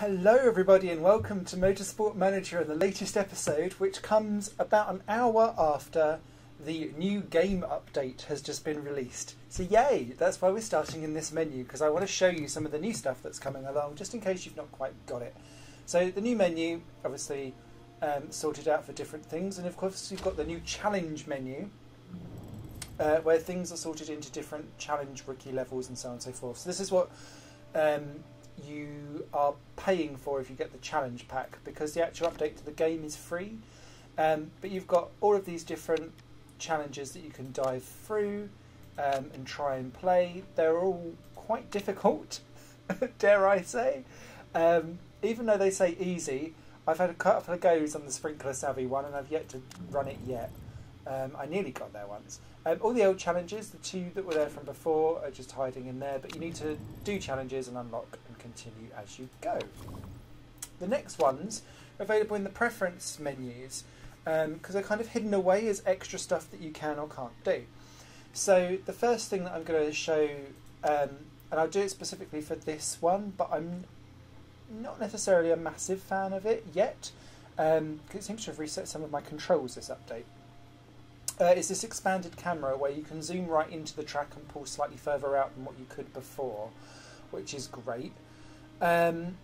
Hello everybody and welcome to Motorsport Manager and the latest episode, which comes about an hour after the new game update has just been released. So yay, that's why we're starting in this menu, because I want to show you some of the new stuff that's coming along, just in case you've not quite got it. So the new menu, obviously sorted out for different things, and of course you've got the new challenge menu, where things are sorted into different challenge rookie levels and so on and so forth. So this is what you are paying for if you get the challenge pack, because the actual update to the game is free, but you've got all of these different challenges that you can dive through and try and play. They're all quite difficult, dare I say. Even though they say easy, I've had a couple of goes on the Sprinkler Savvy one and I've yet to run it yet. I nearly got there once. All the old challenges, the two that were there from before, are just hiding in there, but you need to do challenges and unlock and continue as you go. The next ones are available in the preference menus, because they're kind of hidden away as extra stuff that you can or can't do. So the first thing that I'm going to show, and I'll do it specifically for this one, but I'm not necessarily a massive fan of it yet, because it seems to have reset some of my controls this update. Is this expanded camera where you can zoom right into the track and pull slightly further out than what you could before, which is great. And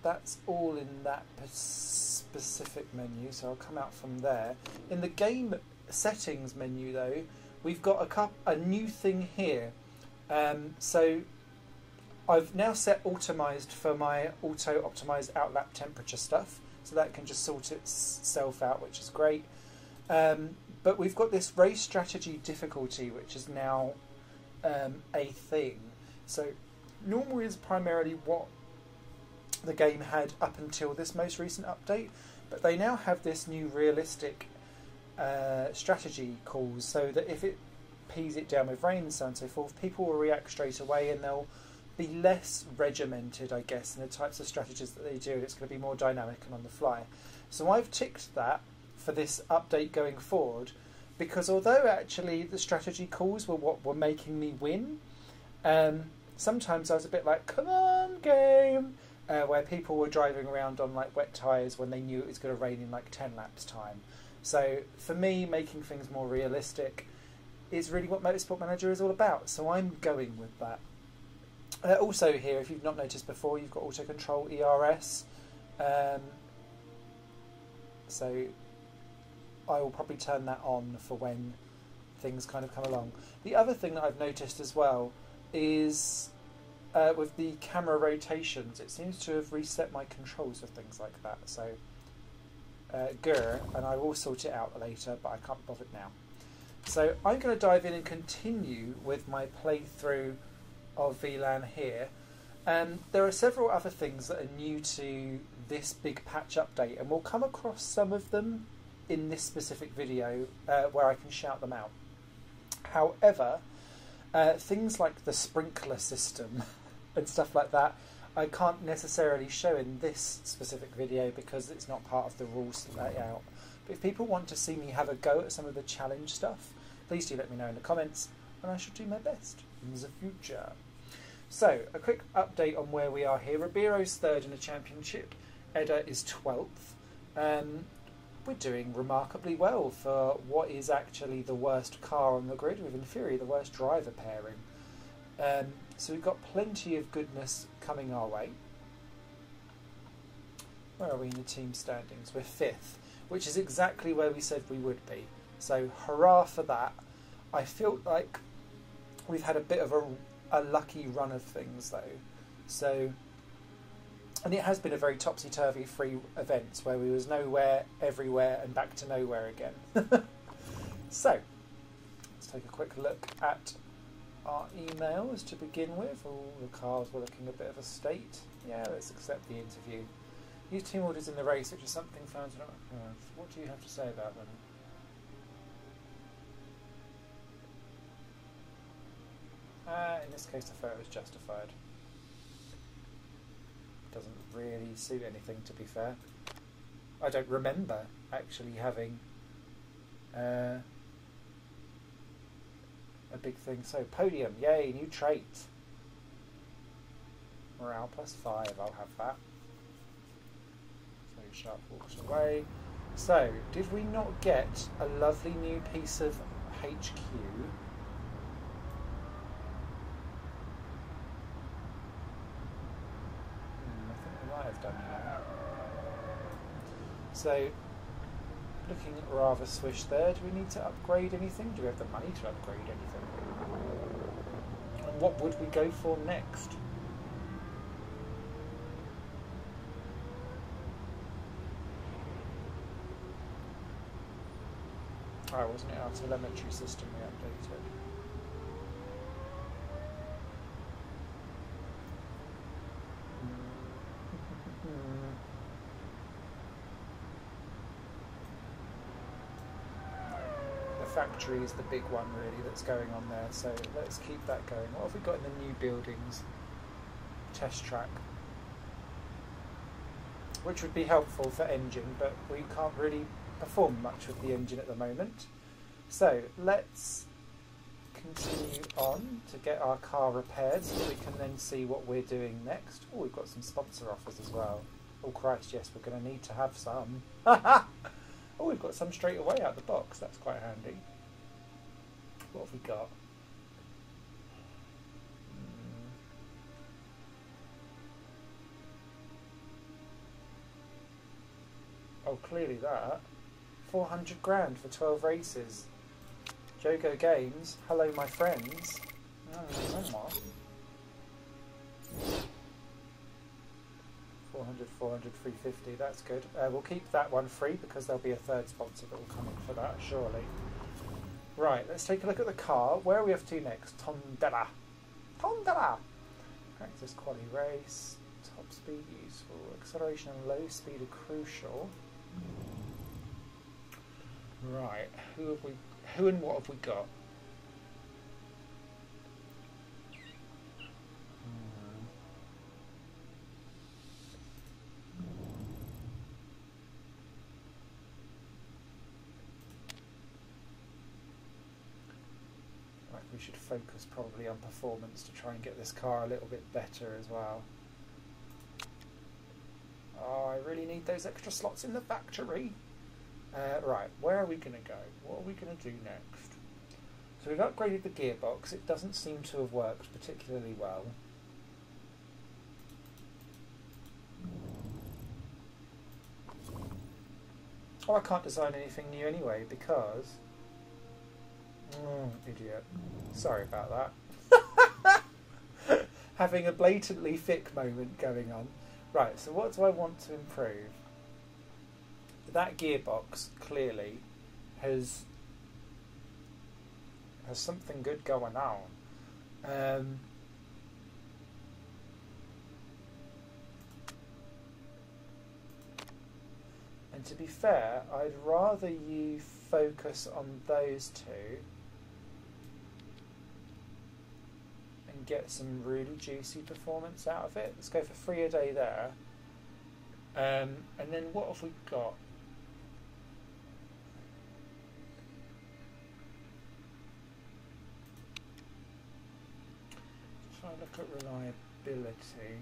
that's all in that specific menu, so I'll come out from there. In the game settings menu though, we've got a new thing here. So I've now set automized for my auto-optimized outlap temperature stuff, so that can just sort itself out, which is great. But we've got this race strategy difficulty, which is now a thing. So normal is primarily what the game had up until this most recent update, but they now have this new realistic strategy calls, so that if it pees it down with rain and so on and so forth, people will react straight away and they'll be less regimented, I guess, in the types of strategies that they do, and it's going to be more dynamic and on the fly. So I've ticked that for this update going forward, because although actually the strategy calls were what were making me win, sometimes I was a bit like, come on game, where people were driving around on like wet tyres when they knew it was going to rain in like 10 laps time. So for me, making things more realistic is really what Motorsport Manager is all about, so I'm going with that. Also here, if you've not noticed before, you've got auto control ERS, so I will probably turn that on for when things kind of come along. The other thing that I've noticed as well is with the camera rotations, it seems to have reset my controls for things like that, so and I will sort it out later, but I can't bother it now. So I'm going to dive in and continue with my playthrough of VLAN here. There are several other things that are new to this big patch update, and we'll come across some of them in this specific video where I can shout them out. However, things like the sprinkler system and stuff like that I can't necessarily show in this specific video because it's not part of the rules layout. But if people want to see me have a go at some of the challenge stuff, please do let me know in the comments, and I shall do my best in the future. So, a quick update on where we are here. Ribero's 3rd in the championship. Edda is 12th. We're doing remarkably well for what is actually the worst car on the grid, with Inferi the worst driver pairing. So we've got plenty of goodness coming our way. Where are we in the team standings? We're 5th, which is exactly where we said we would be. So hurrah for that. I feel like we've had a bit of a lucky run of things though, so, and it has been a very topsy-turvy free events where we was nowhere, everywhere and back to nowhere again. So let's take a quick look at our emails to begin with. All the cars were looking a bit of a state. Yeah, let's accept the interview. Use team orders in the race, which is something fans are not. What do you have to say about them? In this case, the photo is justified. Doesn't really suit anything, to be fair. I don't remember actually having a big thing. So, podium, yay, new trait. Morale +5, I'll have that. So Sharp walks away. So, did we not get a lovely new piece of HQ? I think we might have done that. So, looking rather swish there. Do we need to upgrade anything? Do we have the money to upgrade anything? And what would we go for next? Oh, wasn't it our telemetry system we updated? The factory is the big one really that's going on there, so let's keep that going. What have we got in the new buildings? Test track. Which would be helpful for engine, but we can't really perform much with the engine at the moment. So let's continue on to get our car repaired so that we can then see what we're doing next. Oh, we've got some sponsor offers as well. Oh Christ, yes, we're going to need to have some. Oh, we've got some straight away out the box. That's quite handy. What have we got? Oh, clearly that. 400 grand for 12 races. Jogo Games, hello my friends. 400, 400, 350, that's good. We'll keep that one free because there'll be a third sponsor that will come in for that, surely. Right, let's take a look at the car. Where are we off to next? Tondela. Tondela! Practice quali race. Top speed useful. Acceleration and low speed are crucial. Right, who and what have we got? Right, we should focus probably on performance to try and get this car a little bit better as well. Oh, I really need those extra slots in the factory. Right, where are we going to go? What are we going to do next? So we've upgraded the gearbox. It doesn't seem to have worked particularly well. Oh, I can't design anything new anyway because... idiot. Sorry about that. Having a blatantly thick moment going on. Right, so what do I want to improve? That gearbox clearly has something good going on. And to be fair, I'd rather you focus on those two and get some really juicy performance out of it. Let's go for 3 a day there. And then what have we got? Try and look at reliability.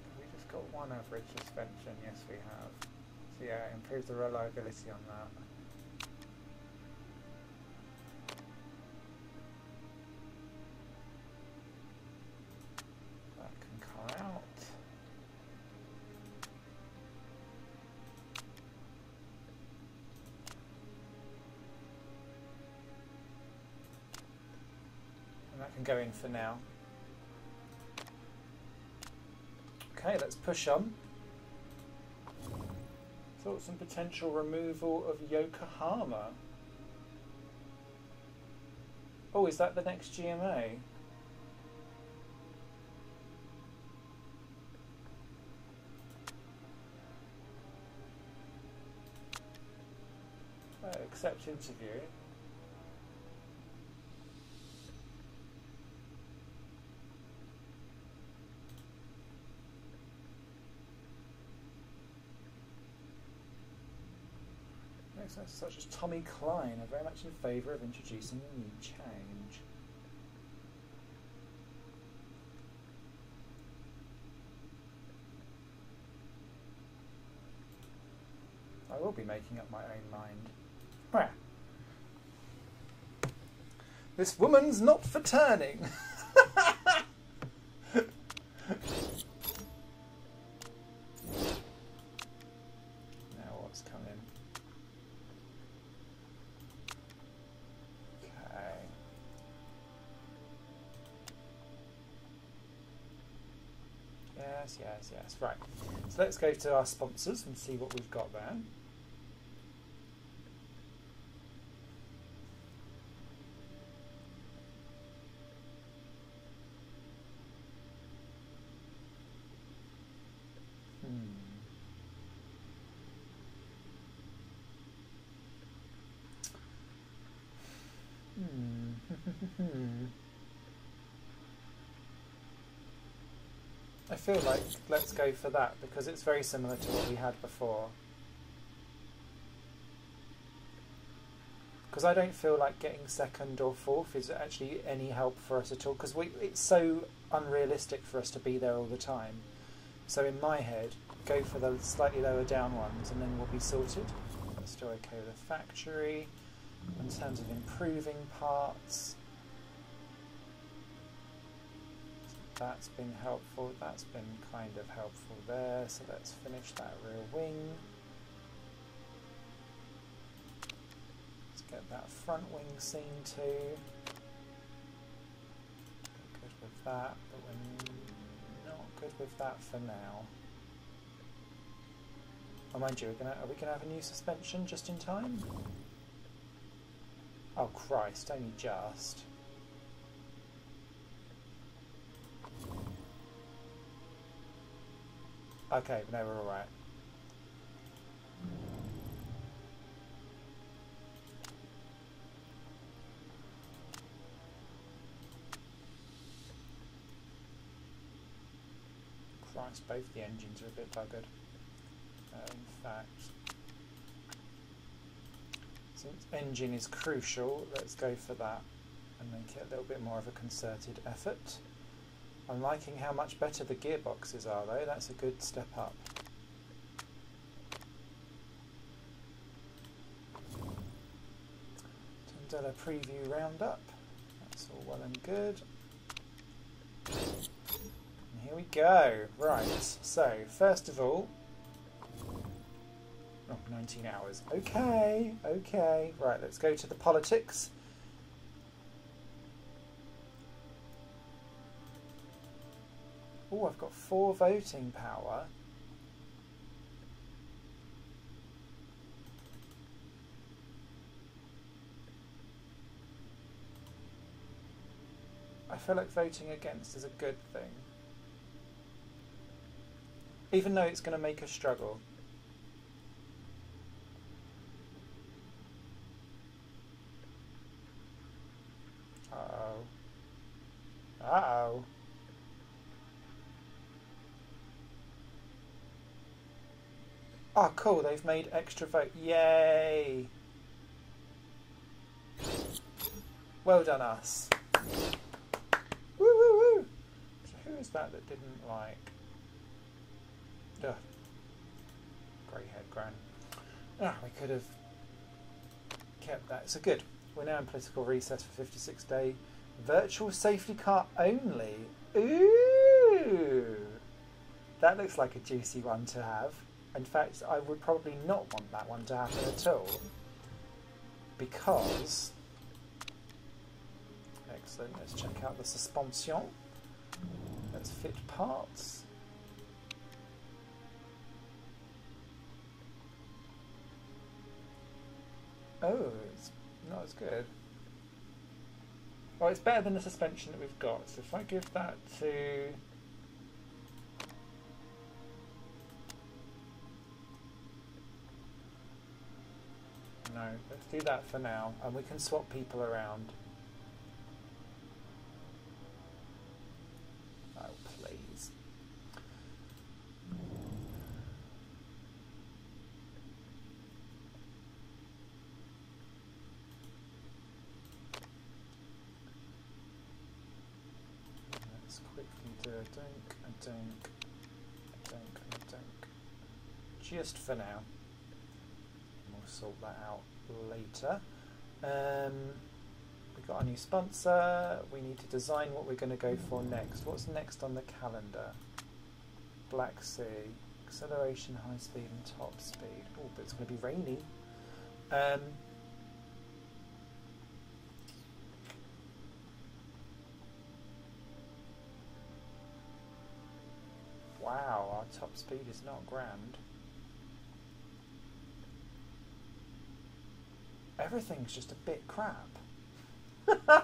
Have we just got one average suspension? Yes, we have. So yeah, improve the reliability on that. That can come out. That can go in for now. Okay, let's push on. Thoughts and potential removal of Yokohama. Oh, is that the next GMA? Accept interview. Next one, such as Tommy Klein, are very much in favour of introducing a new change. I will be making up my own mind. Where? This woman's not for turning. Now what's coming? Okay. Yes, yes, yes. Right. So let's go to our sponsors and see what we've got there. I feel like let's go for that because it's very similar to what we had before. Because I don't feel like getting second or fourth is actually any help for us at all because it's so unrealistic for us to be there all the time. So in my head, go for the slightly lower down ones and then we'll be sorted. Let's do okay with the factory. In terms of improving parts, that's been helpful, that's been kind of helpful there, so let's finish that rear wing. Let's get that front wing seen too. Good with that, but we're not good with that for now. Oh, mind you, are we going to have a new suspension just in time? Oh Christ, only just. Okay, no, we're alright. Christ, both the engines are a bit buggered. In fact, since engine is crucial, let's go for that and make it a little bit more of a concerted effort. I'm liking how much better the gearboxes are though, that's a good step up. Tondela preview roundup, that's all well and good. And here we go, right, so first of all, 19 hours. Okay, okay. Right, let's go to the politics. Oh, I've got 4 voting power. I feel like voting against is a good thing. Even though it's going to make us struggle. Uh-oh. Uh-oh. Oh, cool. They've made extra vote. Yay. Well done, us. Woo, woo, woo. So who is that didn't like... Ugh. Grey head gran. Ah, we could have kept that. So good. We're now in political recess for 56-day. Virtual safety car only. Ooh! That looks like a juicy one to have. In fact, I would probably not want that one to happen at all. Because... Excellent. Let's check out the suspension. Let's fit parts. Oh, it's not as good. Well, it's better than the suspension that we've got. So if I give that to... No, let's do that for now. And we can swap people around. Oh, please. dunk, a dunk, a dunk, and a dunk. Just for now. We'll sort that out later. We've got a new sponsor. We need to design what we're going to go for next. What's next on the calendar? Black Sea. Acceleration, high speed and top speed. Oh, but it's going to be rainy. Wow, our top speed is not grand. Everything's just a bit crap. I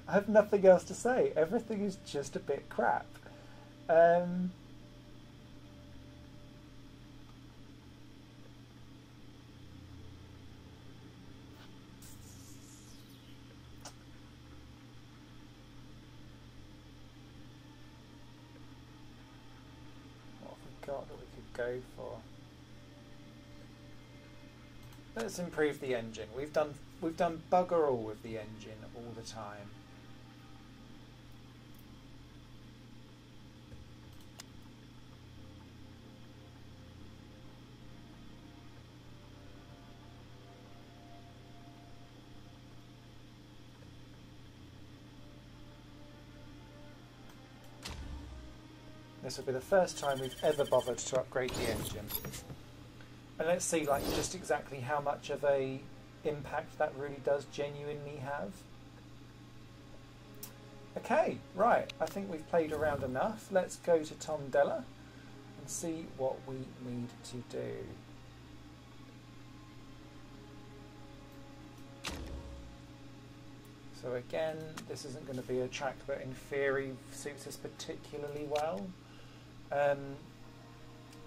have nothing else to say. Everything is just a bit crap. What have we got that we could go for? Let's improve the engine. We've done bugger all with the engine all the time. This will be the first time we've ever bothered to upgrade the engine. And let's see like just exactly how much of a impact that really does genuinely have. Okay, right, I think we've played around enough. Let's go to Tom Della and see what we need to do. So again, this isn't going to be a track that in theory suits us particularly well.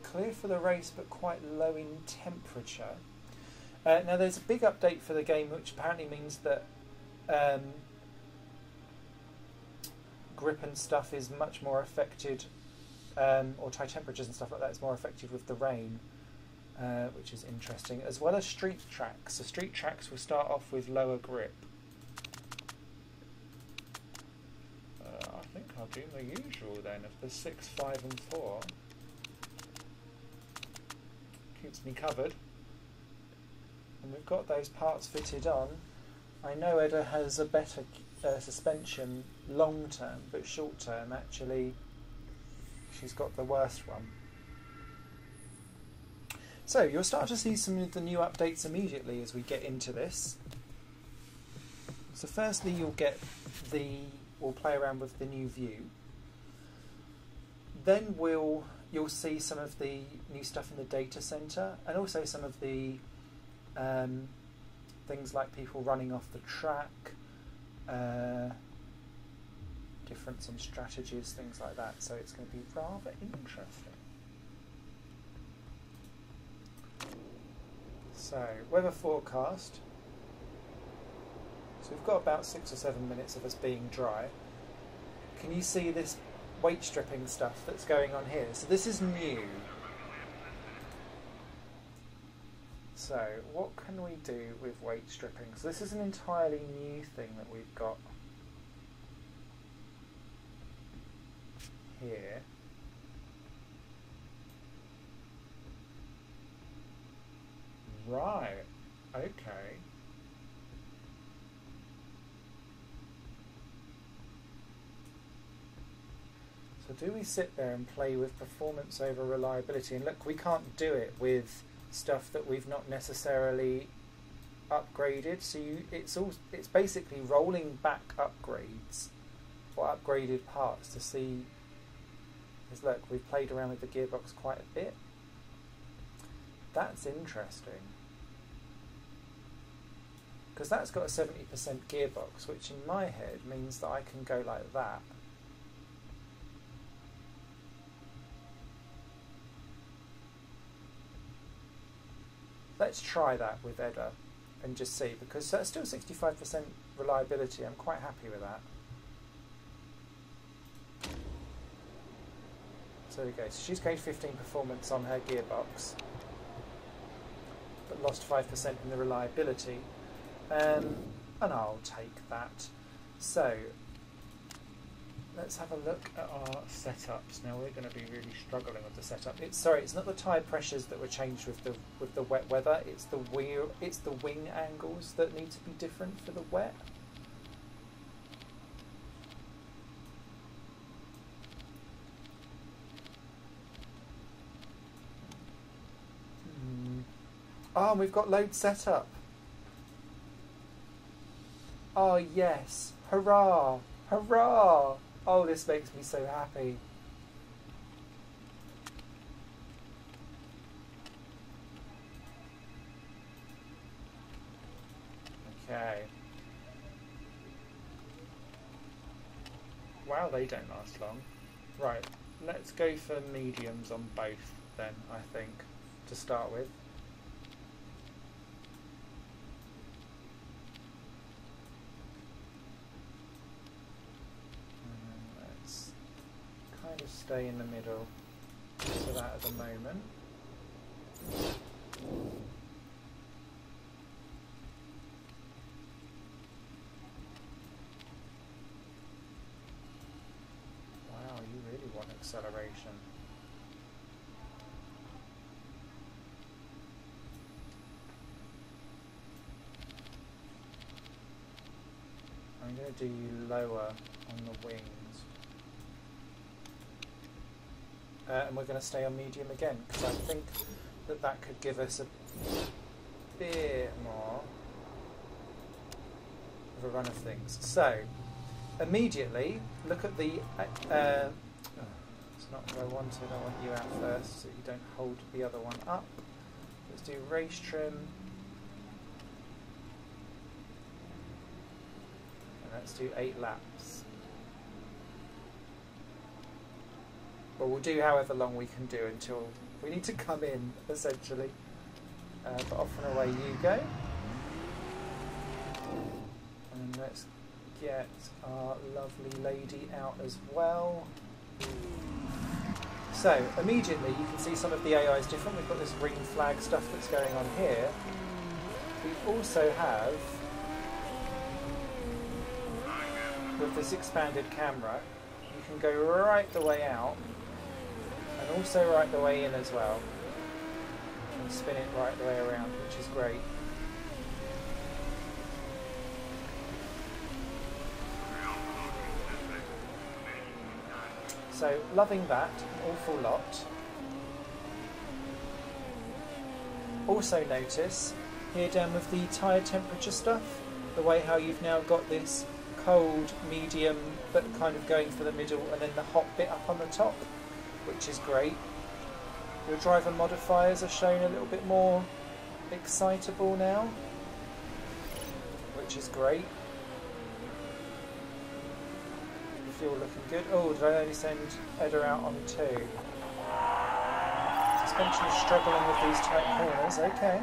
Clear for the race but quite low in temperature. Now there's a big update for the game which apparently means that grip and stuff is much more affected, or high temperatures and stuff like that is more affected with the rain, which is interesting, as well as street tracks. So street tracks will start off with lower grip. I think I'll do the usual then of the 6, 5 and 4. Keeps me covered. And we've got those parts fitted on. I know Edda has a better suspension long term, but short term actually she's got the worst one. So you'll start to see some of the new updates immediately as we get into this. So firstly we'll play around with the new view. Then you'll see some of the new stuff in the data center, and also some of the things like people running off the track, difference in strategies, things like that. So it's going to be rather interesting. So, weather forecast. So we've got about 6 or 7 minutes of us being dry. Can you see this weight stripping stuff that's going on here? So this is new. So what can we do with weight stripping? So this is an entirely new thing that we've got here. Right, okay. So do we sit there and play with performance over reliability? And look, we can't do it with stuff that we've not necessarily upgraded. So it's basically rolling back upgrades or upgraded parts to see. Because look, we've played around with the gearbox quite a bit. That's interesting. Because that's got a 70% gearbox, which in my head means that I can go like that. Let's try that with Edda and just see, because that's still 65% reliability. I'm quite happy with that. So there we go. So she's gained 15 performance on her gearbox, but lost 5% in the reliability. And I'll take that. So let's have a look at our setups. Now we're going to be really struggling with the setup. It's not the tyre pressures that were changed with the wet weather. It's the wing angles that need to be different for the wet. Oh, and we've got load set up. Oh yes, hurrah, hurrah! Oh, this makes me so happy. Okay. Wow, they don't last long. Right, let's go for mediums on both then, I think, to start with. Stay in the middle for that at the moment. Wow, you really want acceleration. I'm going to do you lower on the wings. And we're going to stay on medium again, because I think that could give us a bit more of a run of things. So, immediately, look at the... it's not what I wanted. I want you out first, so you don't hold the other one up. Let's do race trim. And let's do 8 laps. Well, we'll do however long we can do until we need to come in, essentially. But off and away you go. And let's get our lovely lady out as well. So, immediately you can see some of the AI is different. We've got this green flag stuff that's going on here. We also have, with this expanded camera, you can go right the way out. And also right the way in as well, and spin it right the way around, which is great. So, loving that an awful lot. Also notice, here down with the tyre temperature stuff, the way how you've now got this cold, medium, but kind of going for the middle, and then the hot bit up on the top, which is great. Your driver modifiers are shown a little bit more excitable now, which is great. The fuel looking good. Oh, did I only send Edda out on 2? Suspension is struggling with these tight corners. Okay.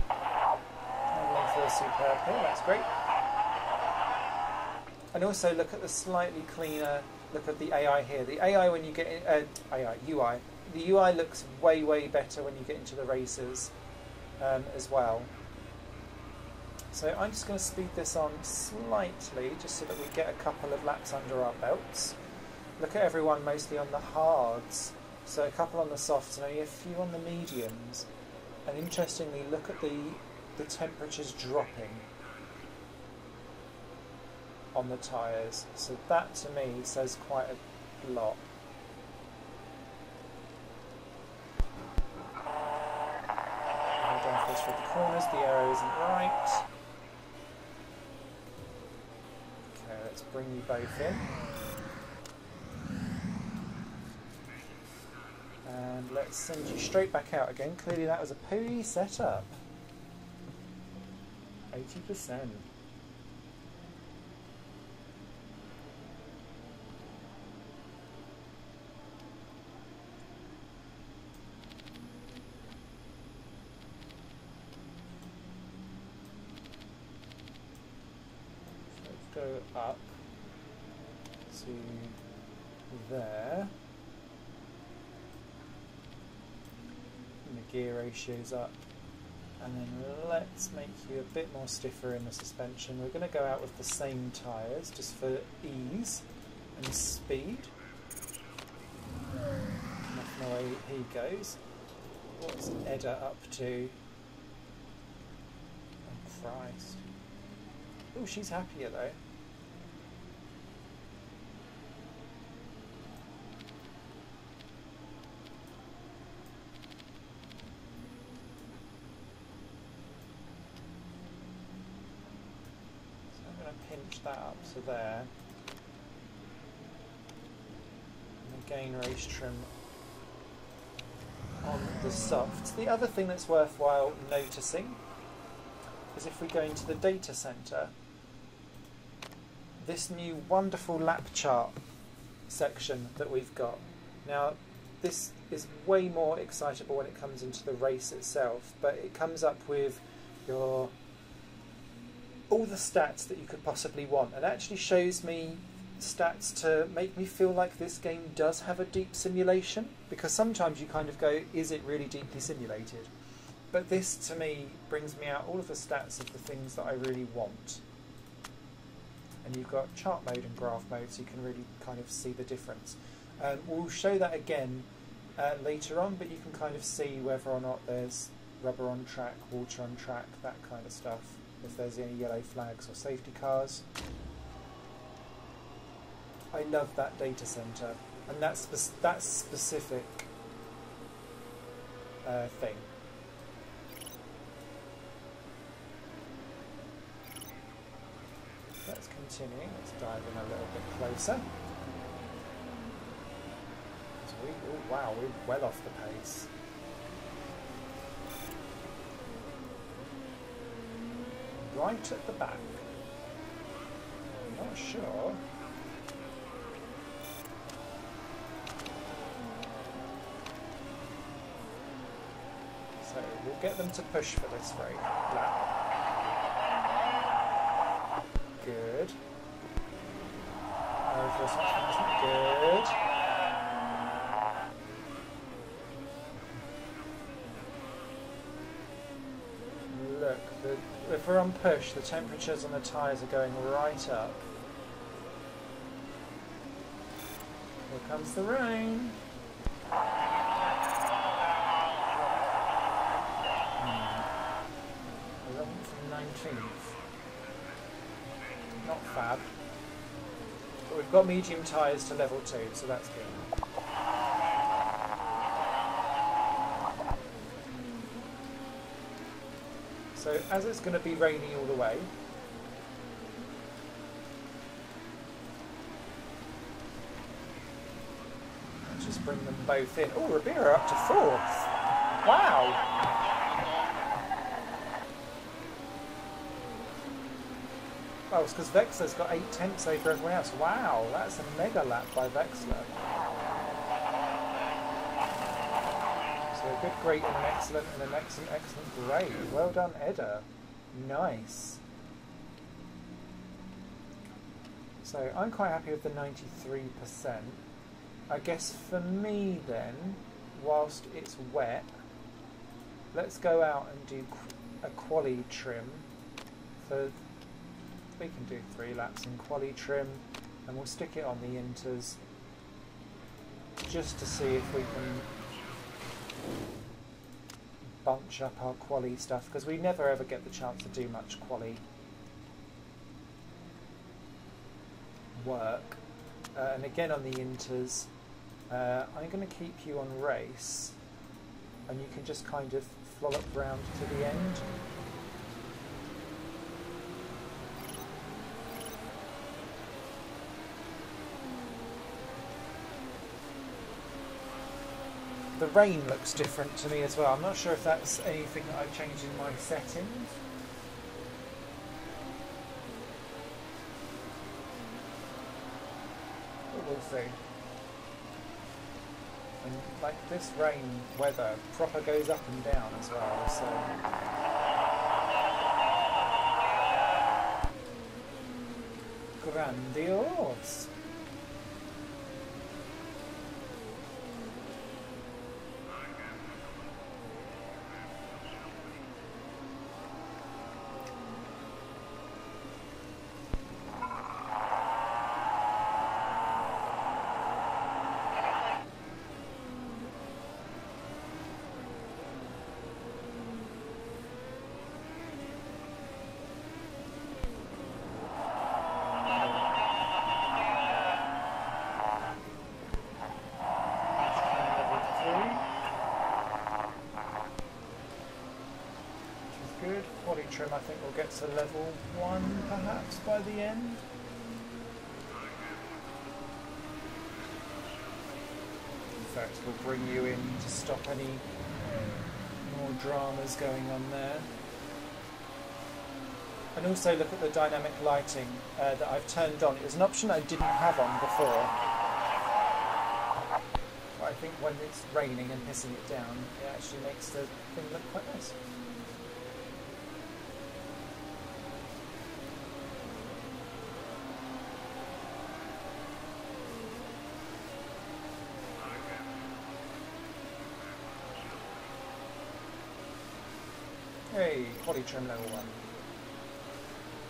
Handling feels superb here. That's great. And also look at the slightly cleaner. Look at the AI here. The AI when you get in, UI. The UI looks way, way better when you get into the races as well. So I'm just going to speed this on slightly, just so that we get a couple of laps under our belts. Look at everyone mostly on the hards. So a couple on the softs and only a few on the mediums. And interestingly, look at the temperatures dropping on the tyres. So that to me says quite a lot. Down first through the corners, the arrow isn't right. Okay, let's bring you both in. And let's send you straight back out again. Clearly that was a poo setup. 80%. Go up to there, and the gear ratio's up, and then let's make you a bit more stiffer in the suspension. We're going to go out with the same tyres just for ease, and speed. Enough away he goes. What's Edda up to? Oh Christ. Oh, she's happier though. So I'm going to pinch that up to there. And again race trim on the softs. The other thing that's worthwhile noticing is if we go into the data center, this new wonderful lap chart section that we've got. Now this is way more excitable when it comes into the race itself, but it comes up with your all the stats that you could possibly want, and actually shows me stats to make me feel like this game does have a deep simulation, because sometimes you kind of go, is it really deeply simulated? But this to me brings me out all of the stats of the things that I really want. And you've got chart mode and graph mode, so you can really kind of see the difference. We'll show that again later on, but you can kind of see whether or not there's rubber on track, water on track, that kind of stuff, if there's any yellow flags or safety cars. I love that data center, and that specific thing. Let's continue. Let's dive in a little bit closer. Oh wow, we're well off the pace. Right at the back. I'm not sure. So we'll get them to push for this lap. Good. Good. Look, if we're on push, the temperatures on the tyres are going right up. Here comes the rain. 11th and 19th. Not fab. But we've got medium tyres to level 2, so that's good. So as it's going to be raining all the way, let's just bring them both in. Oh, Ribera up to 4th. Wow! Oh, it's because Vexler's got 8 tenths over everyone else. Wow, that's a mega lap by Vexler. So a good, great, and an excellent, and an excellent, excellent, great. Well done, Edda. Nice. So I'm quite happy with the 93%. I guess for me then, whilst it's wet, let's go out and do a quali trim. For we can do 3 laps in quali trim, and we'll stick it on the inters just to see if we can bunch up our quali stuff, because we never ever get the chance to do much quali work. And again on the inters, I'm going to keep you on race, and you can just kind of flollop round to the end. The rain looks different to me as well. I'm not sure if that's anything that I've changed in my settings. But we'll see. And like this rain weather proper goes up and down as well, so grandiose. good. Body trim I think we'll get to level 1 perhaps by the end. In fact, we'll bring you in to stop any more dramas going on there. And also look at the dynamic lighting that I've turned on. It was an option I didn't have on before. But I think when it's raining and pissing it down, it actually makes the thing look quite nice. Hey, body trim level 1.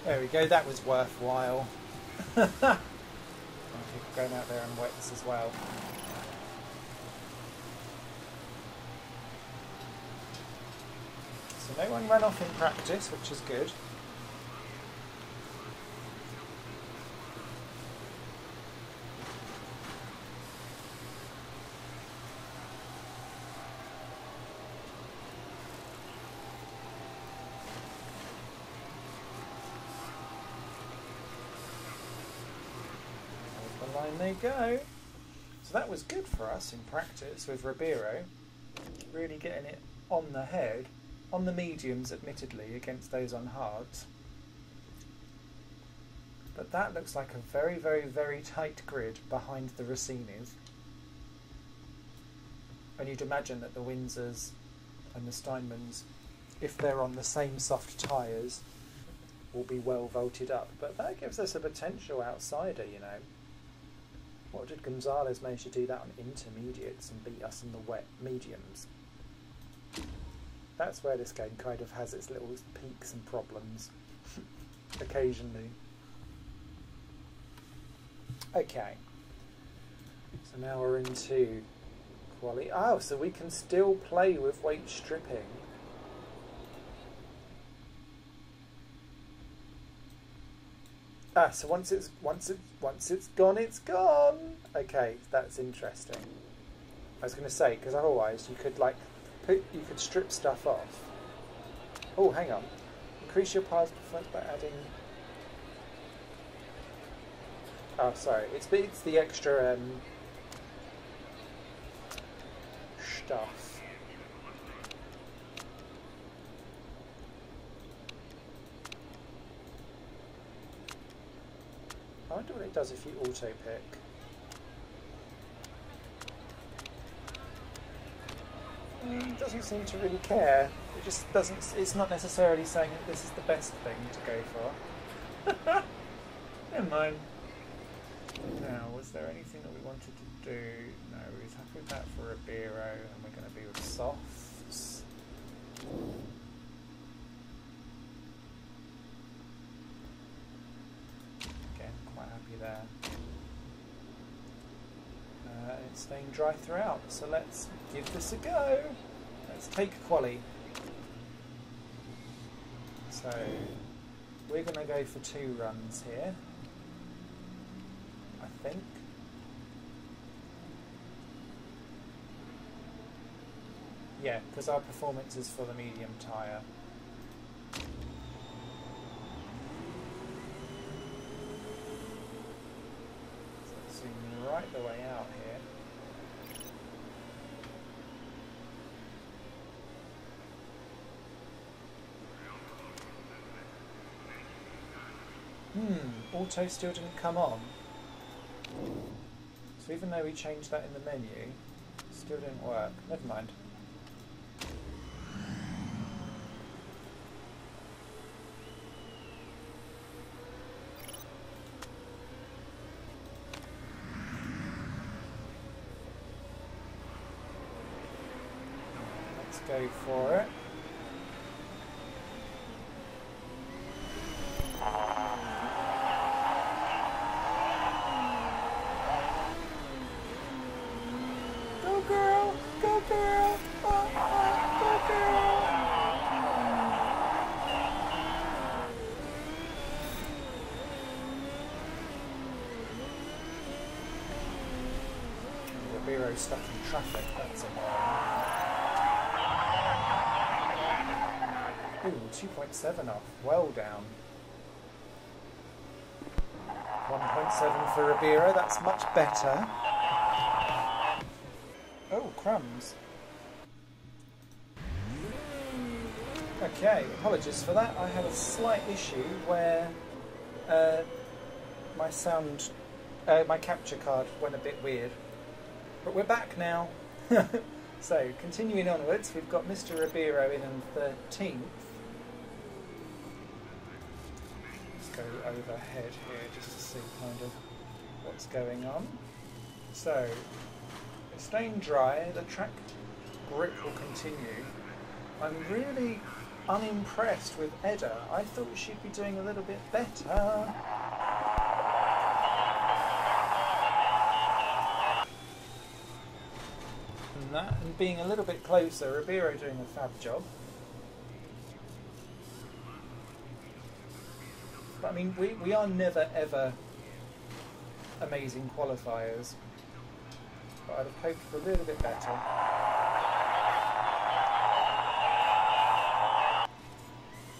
There we go, that was worthwhile. People going out there and wets as well. So no one ran off in practice, which is good. Line they go. So that was good for us in practice with Ribeiro, really getting it on the head, on the mediums admittedly, against those on hards. But that looks like a very, very, very tight grid behind the Rossinis. And you'd imagine that the Windsors and the Steinmans, if they're on the same soft tyres, will be well vaulted up. But that gives us a potential outsider, you know. What did Gonzalez manage to do that on intermediates and beat us in the wet mediums? That's where this game kind of has its little peaks and problems occasionally. Okay, so now we're into quality. Oh, so we can still play with weight stripping. Ah, so once it's gone, it's gone. Okay, that's interesting. I was going to say, because otherwise you could you could strip stuff off. Oh, hang on. Increase your pile's performance by adding. Oh, sorry. It's the extra stuff. I wonder what it does if you auto-pick. It doesn't seem to really care. It just doesn't. It's not necessarily saying that this is the best thing to go for. Never mind. Now, was there anything that we wanted to do? No, we was happy with that for Ribeiro, and we're going to be with softs. There. It's staying dry throughout, so let's give this a go. Let's take quali. So we're going to go for 2 runs here, I think. Yeah, because our performance is for the medium tyre. Right the way out here. Auto still didn't come on. So even though we changed that in the menu, it still didn't work. Never mind. Go for it. Go girl! Go girl! Go girl! Ribeiro stuck in traffic, that's annoying. Ooh, 2.7 off. Well down. 1.7 for Ribeiro. That's much better. Oh, crumbs. Okay, apologies for that. I had a slight issue where my capture card went a bit weird. But we're back now. So, continuing onwards, we've got Mr. Ribeiro in 13th. Let's go overhead here just to see kind of what's going on. So, it's staying dry, the track grip will continue. I'm really unimpressed with Edda. I thought she'd be doing a little bit better. And being a little bit closer, Ribeiro doing a fab job. But I mean, we are never ever amazing qualifiers. But I'd have hoped for a little bit better.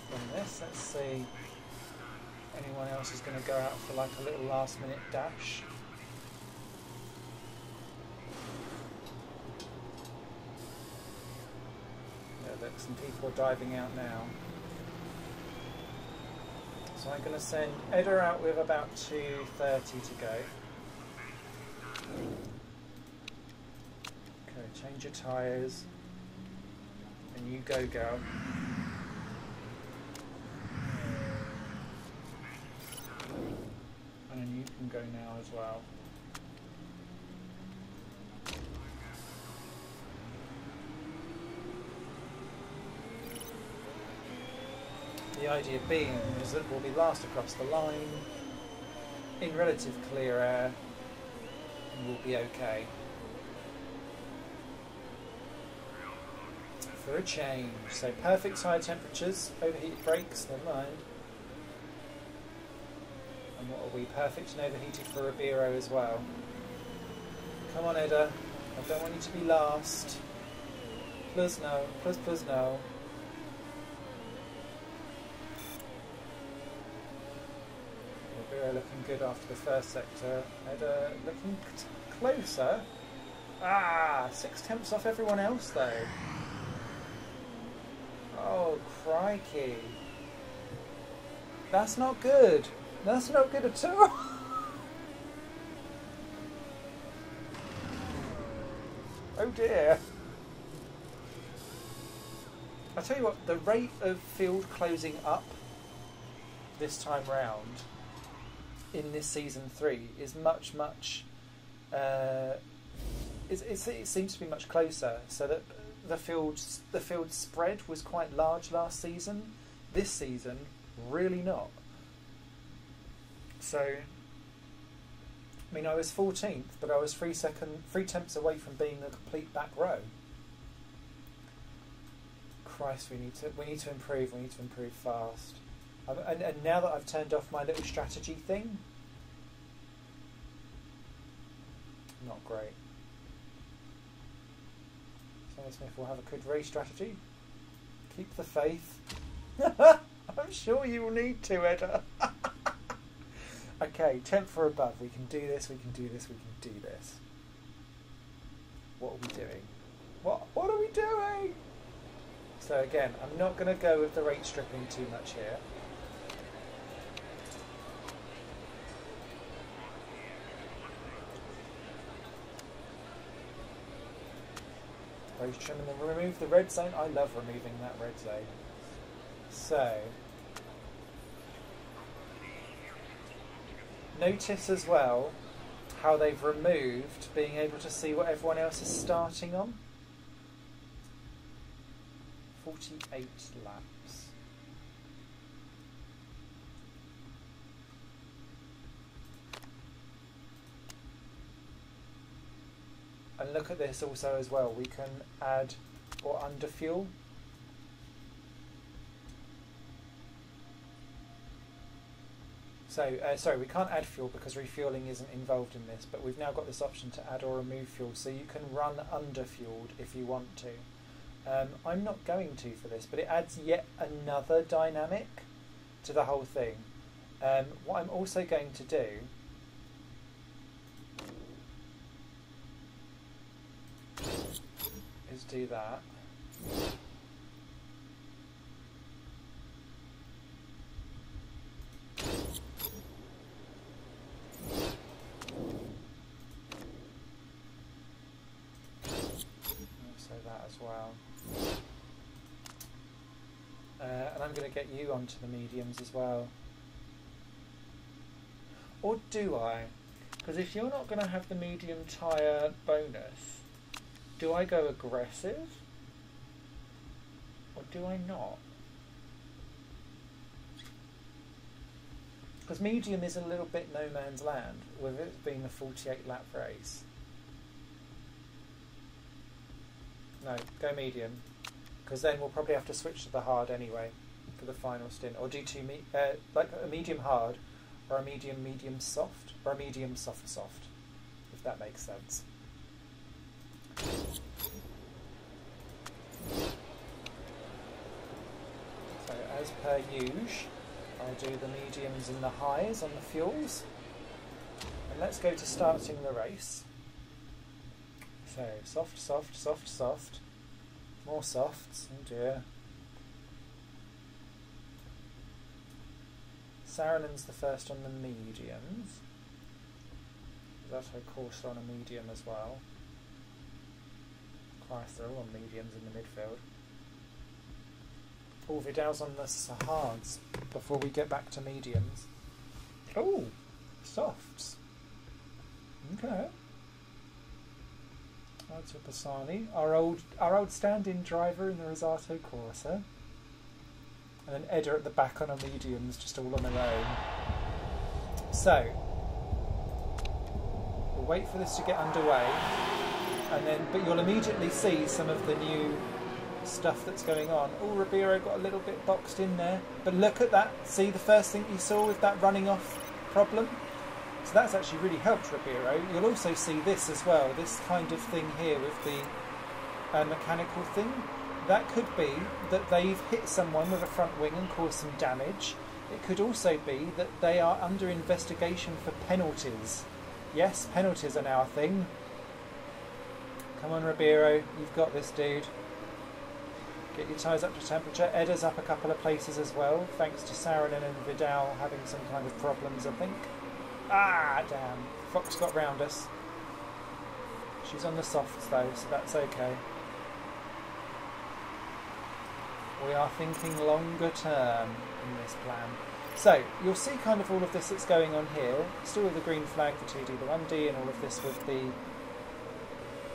From this, let's see. Anyone else is going to go out for like a little last minute dash. Look, some people are diving out now. So I'm going to send Edda out with about 2:30 to go. Okay, change your tyres. And you go, girl. And then you can go now as well. The idea being is that we'll be last across the line, in relative clear air, and we'll be okay. For a change, so perfect tyre temperatures, overheated brakes, never mind. And what are we? Perfect and overheated for Ribeiro as well. Come on, Edda, I don't want you to be last. Please no, please no. Looking good after the first sector. Edda looking closer. 6 tenths off everyone else though. Oh crikey. That's not good. That's not good at all. Oh dear. I tell you what, the rate of field closing up this time round in this season 3 is much it seems to be much closer, so that the field spread was quite large last season. This season really not. So I mean, I was 14th, but I was 3 tenths away from being a complete back row. Christ, we need to improve. We need to improve fast. And now that I've turned off my little strategy thing, not great. Simon Smith will have a good race strategy. Keep the faith. I'm sure you will need to, Edda. Okay, 10th or above. We can do this, we can do this, we can do this. What are we doing? What are we doing? So again, I'm not going to go with the rate stripping too much here. Race trim and then remove the red zone. I love removing that red zone. So, notice as well how they've removed being able to see what everyone else is starting on. 48 laps. And look at this also as well. We can add or underfuel. So, sorry, we can't add fuel because refueling isn't involved in this, but we've now got this option to add or remove fuel, so you can run underfueled if you want to. I'm not going to for this, but it adds yet another dynamic to the whole thing. What I'm also going to do is do that. Also that as well. And I'm going to get you onto the mediums as well. Or do I? Because if you're not going to have the medium tyre bonus, do I go aggressive? Or do I not? Because medium is a little bit no man's land, with it being a 48 lap race. No, go medium. Because then we'll probably have to switch to the hard anyway for the final stint. Or do like a medium hard, or a medium soft, or a medium soft, if that makes sense. So as per usual, I'll do the mediums and the highs on the fuels. And let's go to starting the race. So soft, soft, soft, soft. More softs, oh dear. Saarinen the first on the mediums. That's her course on a medium as well. Christ, they're all on mediums in the midfield. Oh, Vidal's on the hards before we get back to mediums. Oh, softs. Okay. That's Pisani, our old stand-in driver in the Rosato Corsa. And then Edda at the back on her mediums, just all on her own. So, we'll wait for this to get underway, but you'll immediately see some of the new stuff that's going on. Oh, Ribeiro got a little bit boxed in there, but look at that. See the first thing you saw with that running off problem? So that's actually really helped Ribeiro. You'll also see this as well, this kind of thing here with the mechanical thing. That could be that they've hit someone with a front wing and caused some damage. It could also be that they are under investigation for penalties. Yes, penalties are now a thing. Come on, Ribeiro, you've got this, dude. Get your tyres up to temperature. Edda's up a couple of places as well, thanks to Saarinen and Vidal having some kind of problems, I think. Ah, damn. Fox got round us. She's on the softs though, so that's okay. We are thinking longer term in this plan. So, you'll see kind of all of this that's going on here. Still with the green flag, the 2D, the 1D, and all of this with the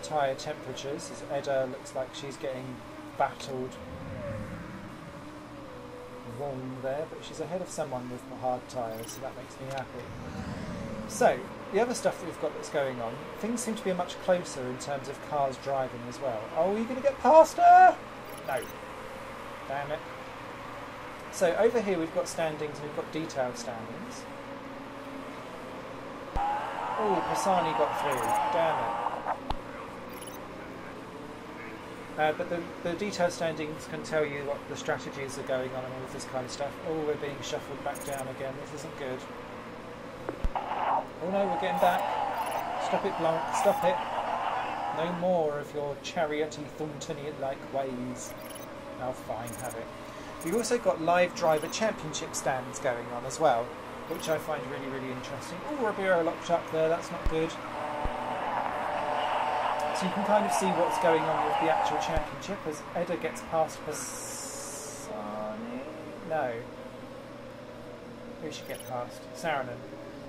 tyre temperatures, as Edda looks like she's getting battled wrong there, but she's ahead of someone with the hard tyres, so that makes me happy. So, the other stuff that we've got that's going on, things seem to be much closer in terms of cars driving as well. Oh, are you going to get past her? No. Damn it. So, over here we've got standings and we've got detailed standings. Oh, Pisani got through. Damn it. But the detailed standings can tell you what the strategies are going on and all of this kind of stuff. Oh, we're being shuffled back down again. This isn't good. Oh no, we're getting back. Stop it, Blanc. Stop it. No more of your chariot-y, Thorntonian-like ways. Oh, fine, have it. We've also got live driver championship stands going on as well, which I find really, really interesting. Oh, Ribeiro locked up there. That's not good. So you can kind of see what's going on with the actual championship as Edda gets past Pisani. No. Who should get past? Saarinen.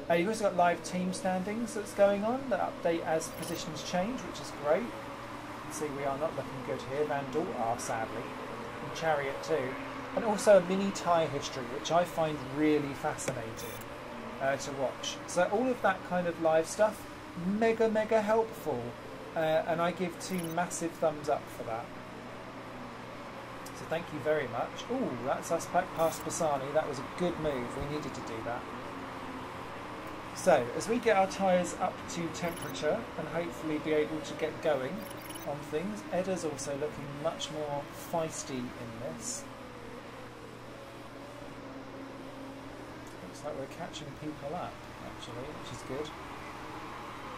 You've also got live team standings that's going on that update as positions change, which is great. You can see we are not looking good here. Van Dort are, sadly. And Chariot too. And also a mini tyre history, which I find really fascinating to watch. So all of that kind of live stuff, mega, mega helpful. And I give 2 massive thumbs up for that. So thank you very much. Ooh, that's us back past Pisani. That was a good move. We needed to do that. So, as we get our tyres up to temperature and hopefully be able to get going, on things. Edda's also looking much more feisty in this. Looks like we're catching people up, actually, which is good.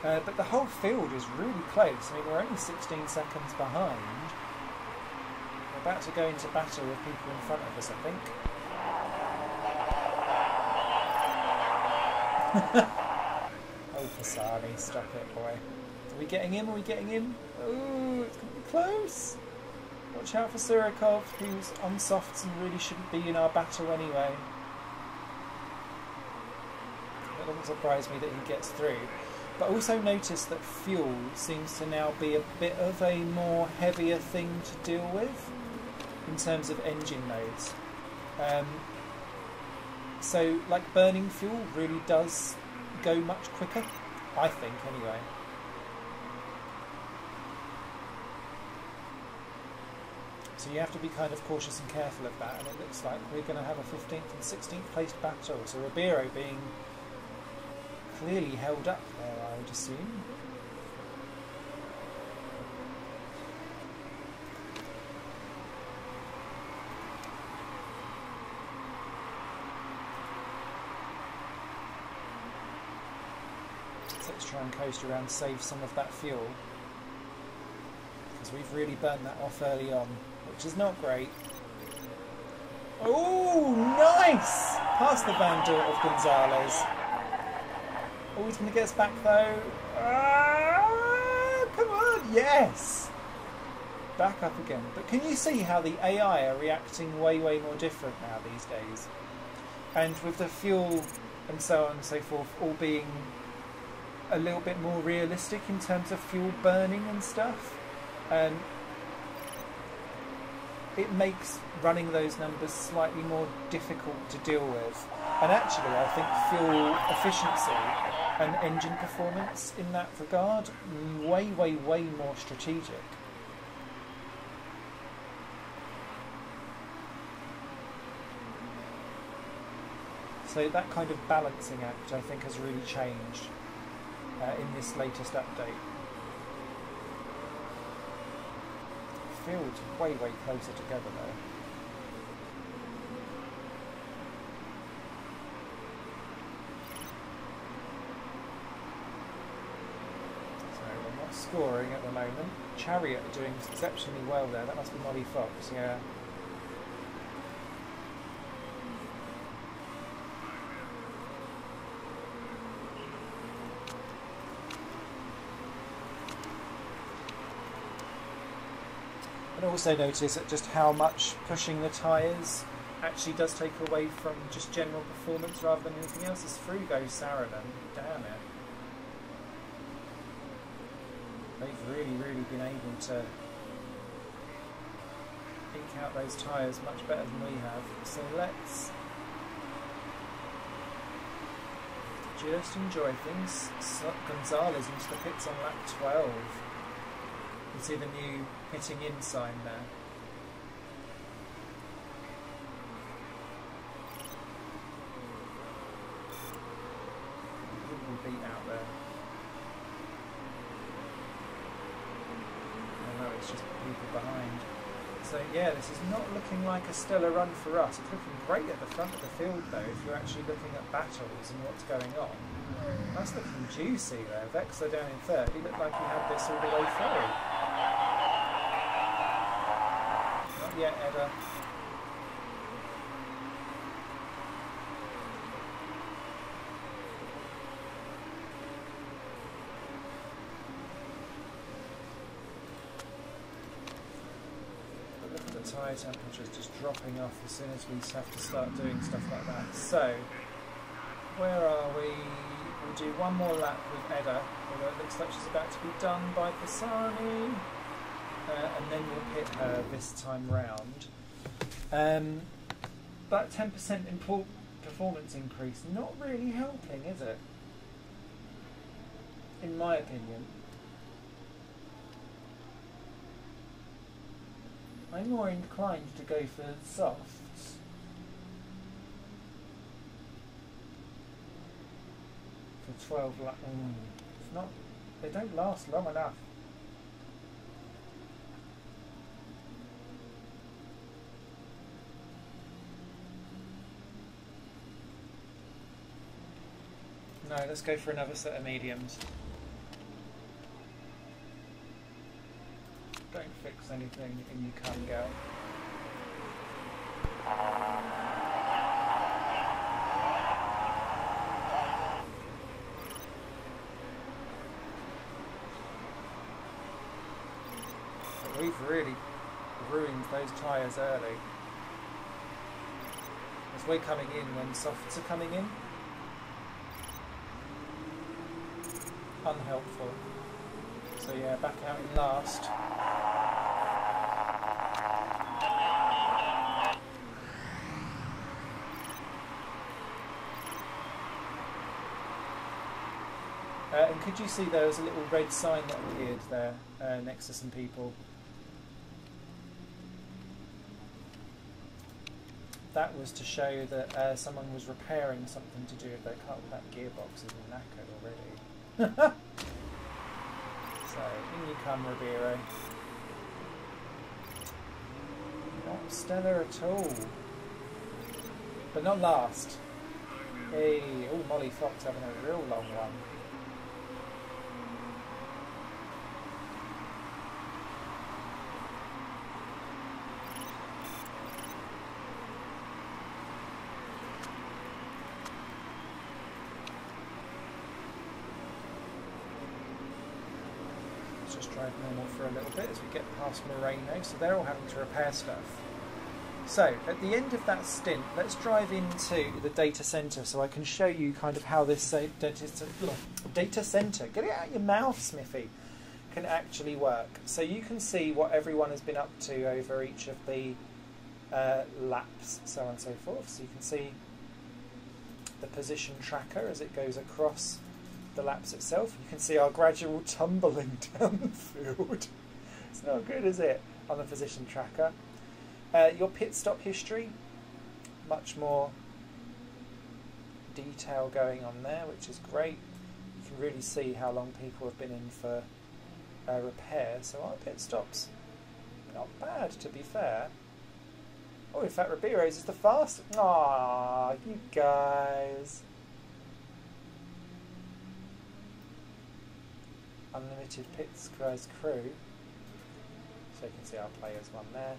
But the whole field is really close. I mean, we're only 16 seconds behind. We're about to go into battle with people in front of us, I think. Oh, Pisani, stop it, boy. Are we getting him? Are we getting him? Oh, it's going to be close. Watch out for Surikov, who's on softs and really shouldn't be in our battle anyway. That doesn't surprise me that he gets through. But also notice that fuel seems to now be a bit of a more heavier thing to deal with in terms of engine modes. So, like, burning fuel really does go much quicker, I think, anyway. So you have to be kind of cautious and careful of that, and it looks like we're going to have a 15th and 16th placed battle. So Ribeiro being clearly held up there, I would assume. So let's try and coast around, save some of that fuel, because we've really burnt that off early on, which is not great. Oh, nice! Past the Van Dort of Gonzalez. Oh, he's going to get us back though. Ah, come on, yes! Back up again. But can you see how the AI are reacting way, way more different now these days? And with the fuel and so on and so forth all being a little bit more realistic in terms of fuel burning and stuff, it makes running those numbers slightly more difficult to deal with. And actually, I think fuel efficiency and engine performance in that regard, way, way, way more strategic. So that kind of balancing act, I think, has really changed in this latest update. Field's way, way closer together though. So we're not scoring at the moment. Chariot are doing exceptionally well there. That must be Molly Fox, yeah. And also notice that just how much pushing the tyres actually does take away from just general performance rather than anything else. As through goes Saranen, damn it. They've really, really been able to eke out those tyres much better than we have. So let's just enjoy things. Gonzalez into the pits on lap 12. You can see the new hitting in sign there. We beat out there. Oh no, it's just people behind. So yeah, this is not looking like a stellar run for us. It's looking great at the front of the field though, if you're actually looking at battles and what's going on. That's looking juicy there. Vexler down in third. He looked like he had this all the way through. Not yet, Edda. But look at the tyre temperatures just dropping off as soon as we have to start doing stuff like that. So, where are we? We'll do one more lap with Edda, although it looks like she's about to be done by Pisani. And then we'll hit her this time round. That 10% performance increase, not really helping, is it? In my opinion. I'm more inclined to go for softs. For 12 laps. It's not, they don't last long enough. No, let's go for another set of mediums. Don't fix anything and you can't go. We've really ruined those tyres early. As we're coming in when softs are coming in. Unhelpful. So yeah, back out in last. And could you see there was a little red sign that appeared there next to some people? That was to show that someone was repairing something to do with their car. That gearbox is knackered already. So, in you come, Ribeiro. Not stellar at all. But not last. Hey, oh, Molly Fox having a real long one. Just drive normal for a little bit as we get past Moreno, so they're all having to repair stuff. So at the end of that stint, let's drive into the data center so I can show you kind of how this data center, get it out of your mouth, Smithy, can actually work. So you can see what everyone has been up to over each of the laps, so on and so forth. So you can see the position tracker as it goes across the laps itself. You can see our gradual tumbling down the field. It's not good, is it, on the position tracker? Your pit stop history, much more detail going on there, which is great. You can really see how long people have been in for repair. So our pit stops, not bad, to be fair. Oh, in fact, Ribeiro's is the fastest. Aww, you guys. Unlimited pits guys crew. So you can see our players one there.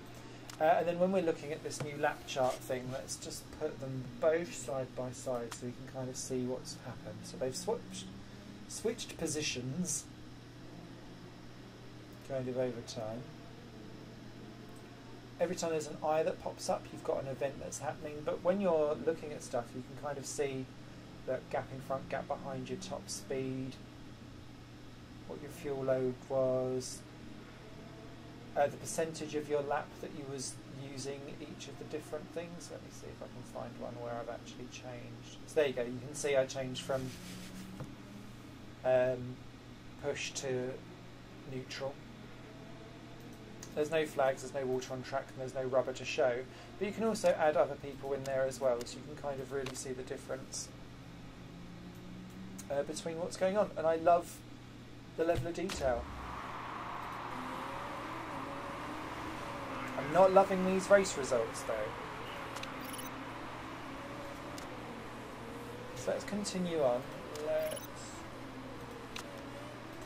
And then when we're looking at this new lap chart thing, let's just put them both side by side so we can kind of see what's happened. So they've switched positions kind of over time. Every time there's an eye that pops up, you've got an event that's happening. But when you're looking at stuff, you can kind of see that gap in front, gap behind your top speed, what your fuel load was, the percentage of your lap that you was using each of the different things. Let me see if I can find one where I've actually changed. So there you go, you can see I changed from push to neutral. There's no flags, there's no water on track, and there's no rubber to show. But you can also add other people in there as well, so you can kind of really see the difference between what's going on. And I love the level of detail. I'm not loving these race results though. So let's continue on. Let's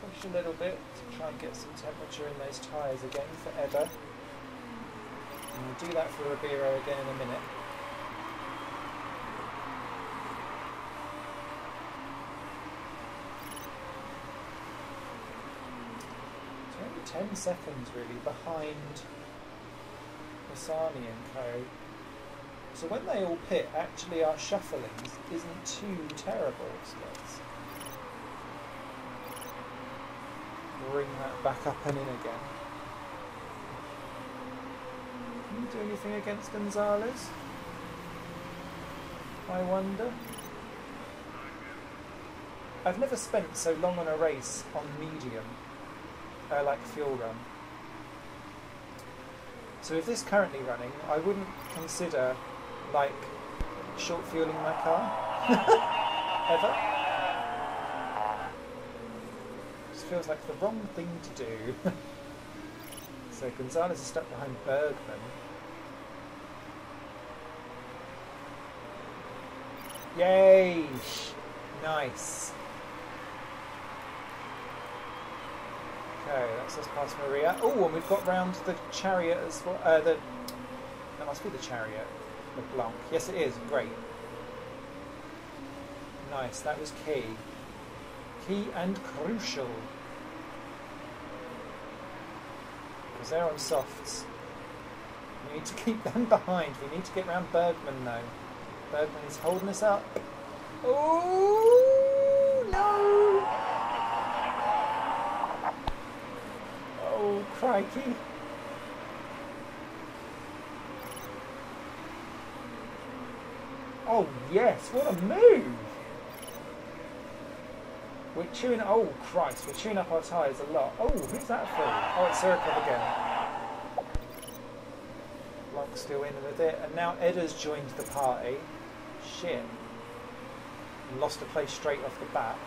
push a little bit to try and get some temperature in those tyres again for Ebba. And we'll do that for Ribeiro again in a minute. It's only 10 seconds really behind Masani and co. So when they all pit, actually our shuffling isn't too terrible. So let's bring that back up and in again. Can you do anything against Gonzalez? I wonder. I've never spent so long on a race on medium, like fuel run. So if this currently running, I wouldn't consider like short fueling my car ever. Just feels like the wrong thing to do. So Gonzalez is stuck behind Bergman. Yay! Nice. Okay, that's us past Maria. Oh, and we've got round the chariot as well. That must be the chariot. LeBlanc. Yes, it is. Great. Nice. That was key. Key and crucial. Because they're on softs. We need to keep them behind. We need to get round Bergman though. Bergman is holding us up. Oh no! Oh crikey! Oh yes, what a move! We're chewing. Oh Christ, we're chewing up our tyres a lot. Oh, who's that for? Oh, it's Surikov again. Blanc's still in with it, and now Edda's joined the party. Shit. And lost a place straight off the bat.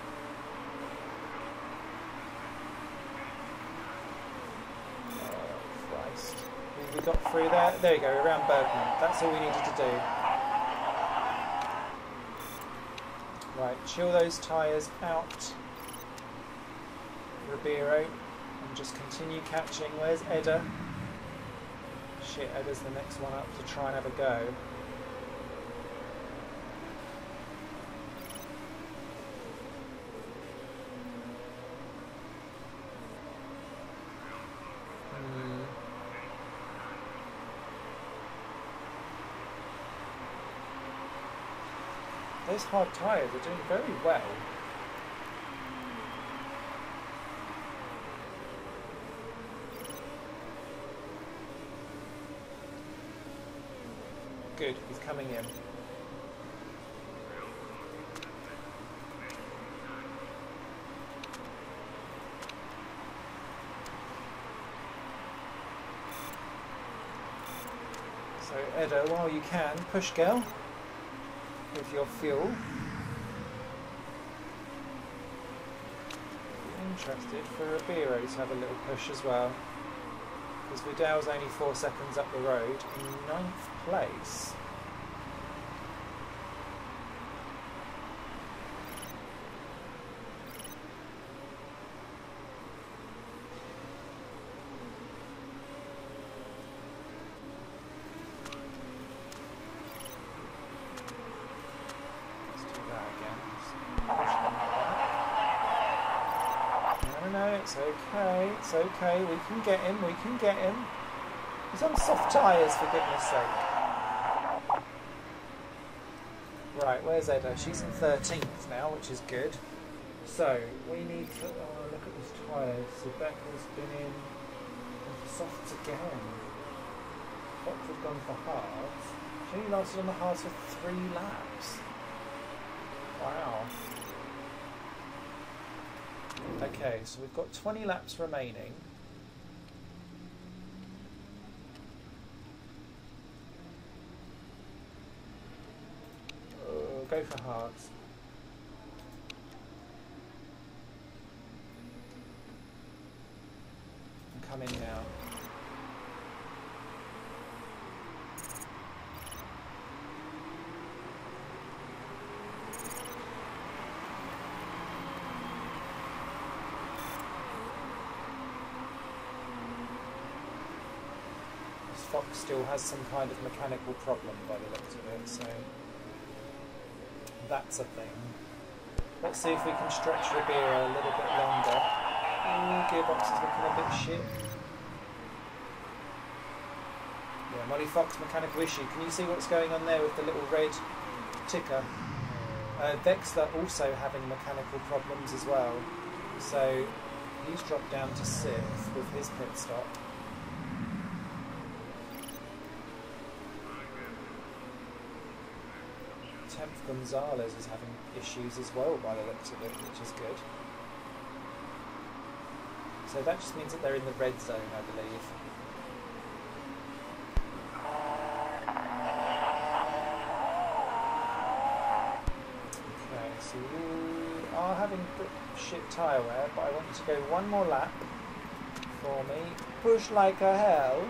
Oh Christ. We got through there. There you go, around Bergman. That's all we needed to do. Right, chill those tyres out, Ribeiro, and just continue catching. Where's Edda? Shit, Edda's the next one up to try and have a go. Those hard tyres are doing very well. Good, he's coming in. So Edda, while you can, push girl. With your fuel. Interested for Ribeiro to have a little push as well. Because Vidal's only 4 seconds up the road in 9th place. It's okay, we can get him, He's on soft tyres, for goodness sake. Right, where's Edda? She's in 13th now, which is good. So, we need to look at these tyres. So Becker's been in for softs again. Fox has gone for hards. She only lasted on the hards for 3 laps. Wow. Okay, so we've got 20 laps remaining. Go for hards. I'm coming now. Fox still has some kind of mechanical problem by the looks of it, so that's a thing. Let's see if we can stretch Ribeiro a little bit longer. Ooh, gearbox is looking a bit shit. Yeah, Molly Fox mechanical issue. Can you see what's going on there with the little red ticker? Vexler also having mechanical problems as well, so he's dropped down to 6th with his pit stop. 10th Gonzalez is having issues as well by the looks of it, which is good. So that just means that they're in the red zone, I believe. Okay, so we are having shit tyre wear, but I want you to go one more lap for me. Push like a hell.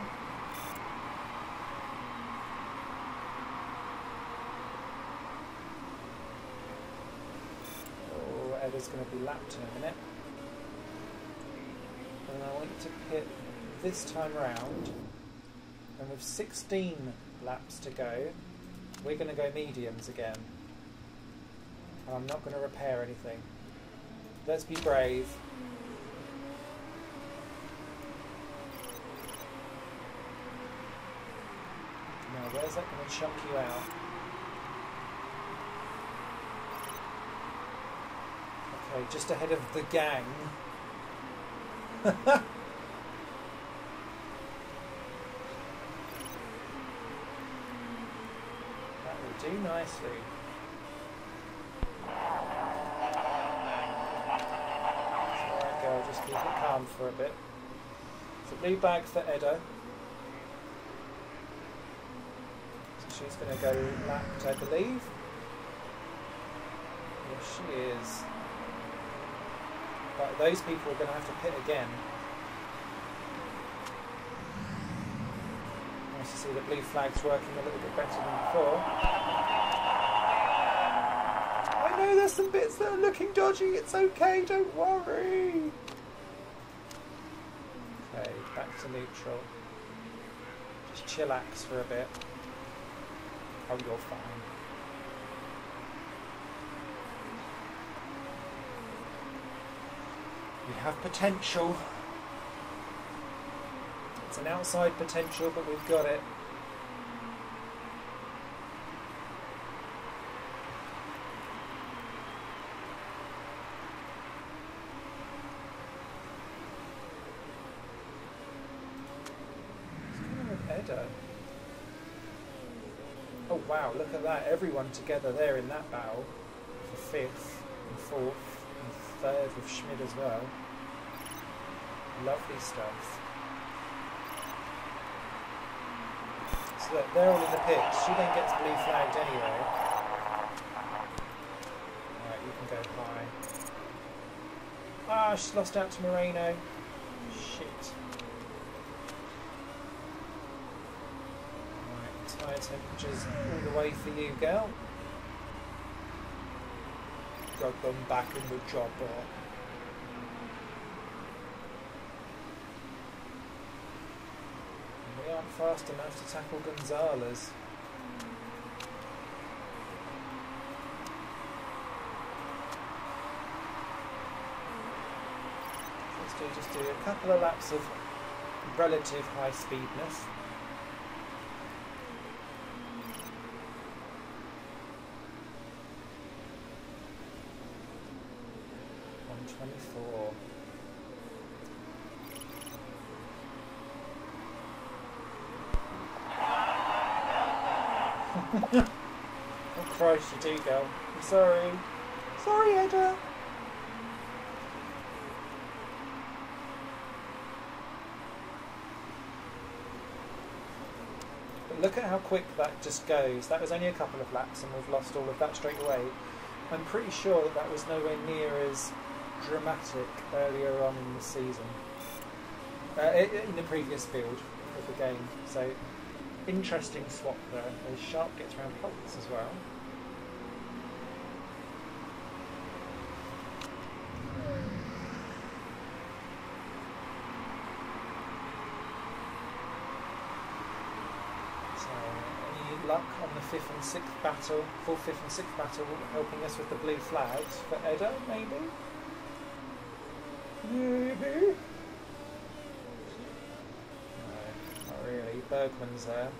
Edda's going to be lapped in a minute. And I want to pit this time round. And with 16 laps to go, we're going to go mediums again. And I'm not going to repair anything. Let's be brave. Now, where's that going to chunk you out? Okay, just ahead of the gang. That will do nicely. It's alright, girl, just keep it calm for a bit. It's a blue bag for Edda. So she's going to go lapped, I believe. Yes, she is. But those people are going to have to pit again. Nice to see the blue flag's working a little bit better than before. I know there's some bits that are looking dodgy, it's okay, don't worry. Okay, back to neutral. Just chillax for a bit. Oh, you're fine. We have potential. It's an outside potential, but we've got it. What's going on with Edda? Oh wow, look at that. Everyone together there in that battle for 5th and 4th. Third with Schmid as well. Lovely stuff. So look, they're all in the pits. She then gets blue flagged anyway. Alright, you can go high. Ah, she's lost out to Moreno. Shit. Alright, tyre temperatures all the way for you, girl. Got them back in the chopper. We aren't fast enough to tackle Gonzalez. Let's just do a couple of laps of relative high speedness. 24. Oh Christ, you do go. I'm sorry. Sorry, Edda. But look at how quick that just goes. That was only a couple of laps and we've lost all of that straight away. I'm pretty sure that that was nowhere near as dramatic earlier on in the season, in the previous build of the game. So interesting swap there. The Sharp gets around pots as well. So any luck on the 5th and 6th battle, full 5th and 6th battle, helping us with the blue flags for Edda, maybe? Maybe? No, not really. Bergman's there.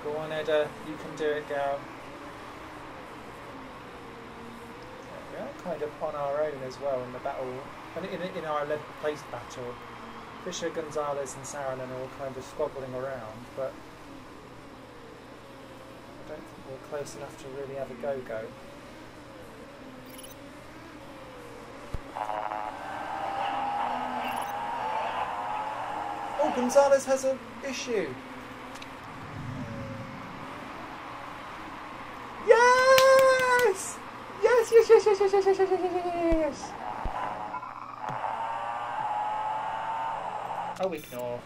Go on, Edda, you can do it, gal. We are kind of on our own as well in the battle, and in our 11th place battle. Fisher, Gonzalez and Saarinen are all kind of squabbling around, but I don't think we're close enough to really have a go-go. Oh, Gonzalez has an issue. Yeah! yes, yes, yes, yes, yes, yes, yes, yes, yes. Oh, ignore.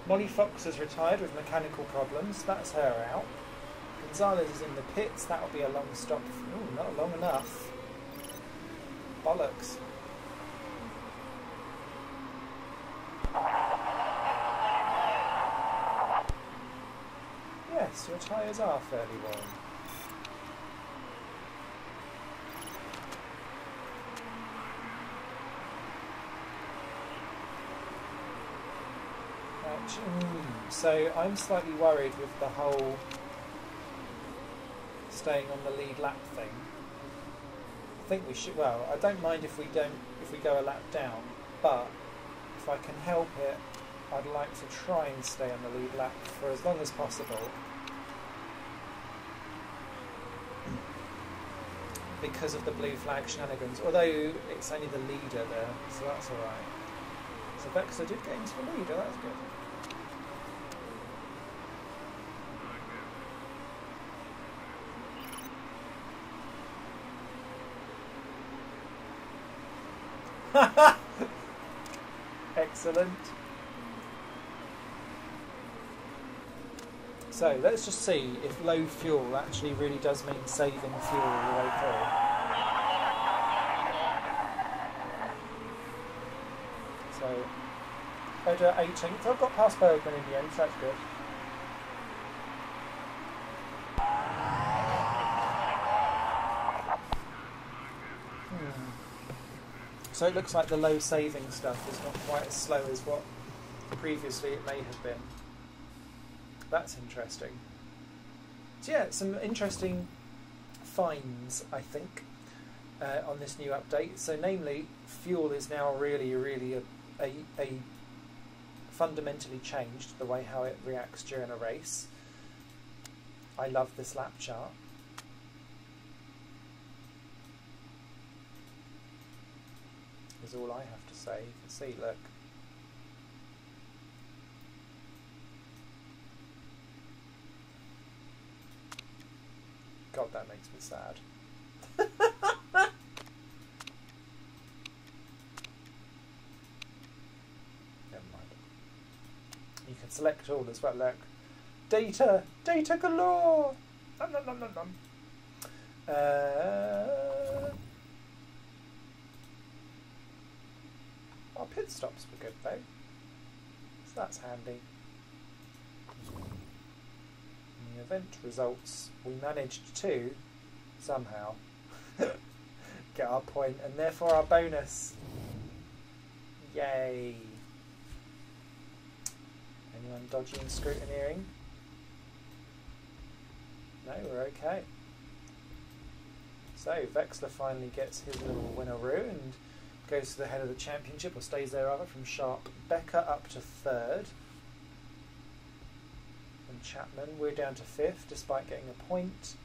Molly Fox has retired with mechanical problems. That's her out. Gonzalez is in the pits. That'll be a long stop. Ooh, not long enough. Bollocks. Yes, your tyres are fairly worn. So I'm slightly worried with the whole staying on the lead lap thing. I think we should. Well, I don't mind if we go a lap down, but if I can help it, I'd like to try and stay on the lead lap for as long as possible, because of the blue flag shenanigans. Although it's only the leader there, so that's all right. So Vexler did get into the leader. That's good. Excellent. So let's just see if low fuel actually really does mean saving fuel all the way through. So Oda 18th. I've got past Bergman in the end, so that's good. So it looks like the low saving stuff is not quite as slow as what previously it may have been. That's interesting. So yeah, some interesting finds, I think, on this new update. So namely, fuel is now really a fundamentally changed the way how it reacts during a race. I love this lap chart. Is all I have to say. You can see, look. God, that makes me sad. Never mind. You can select all as well, look. Data! Data galore! Nom, nom, nom, nom, nom. Our pit stops were good though, so that's handy. And the event results, we managed to somehow get our point and therefore our bonus. Yay! Anyone dodgy and scrutineering? No, we're okay. So Vexler finally gets his little winneroo and goes to the head of the championship, or stays there rather, from sharp Becker up to third. And Chapman, we're down to fifth, despite getting a point.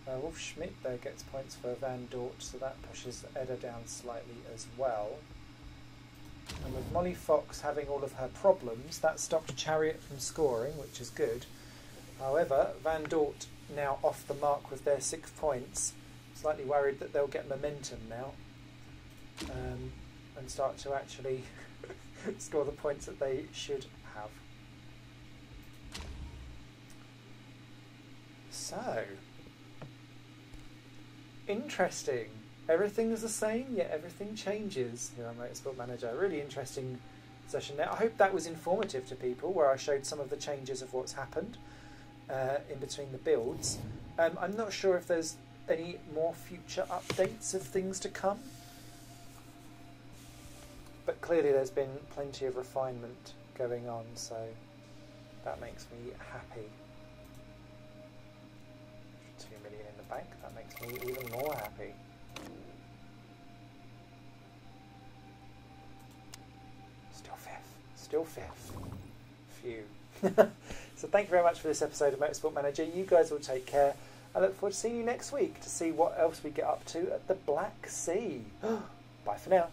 Wolf Schmidt there gets points for Van Dort, so that pushes Edda down slightly as well. And with Molly Fox having all of her problems, that stopped Chariot from scoring, which is good. However, Van Dort now off the mark with their 6 points. Slightly worried that they'll get momentum now. And start to actually score the points that they should have. So, interesting. Everything is the same, yet everything changes here on Motorsport Manager. A really interesting session there. I hope that was informative to people, where I showed some of the changes of what's happened in between the builds. I'm not sure if there's any more future updates of things to come. But clearly there's been plenty of refinement going on, so that makes me happy. 2 million in the bank, that makes me even more happy. Still fifth. Still fifth. Phew. So thank you very much for this episode of Motorsport Manager. You guys will take care. I look forward to seeing you next week to see what else we get up to at the Black Sea. Bye for now.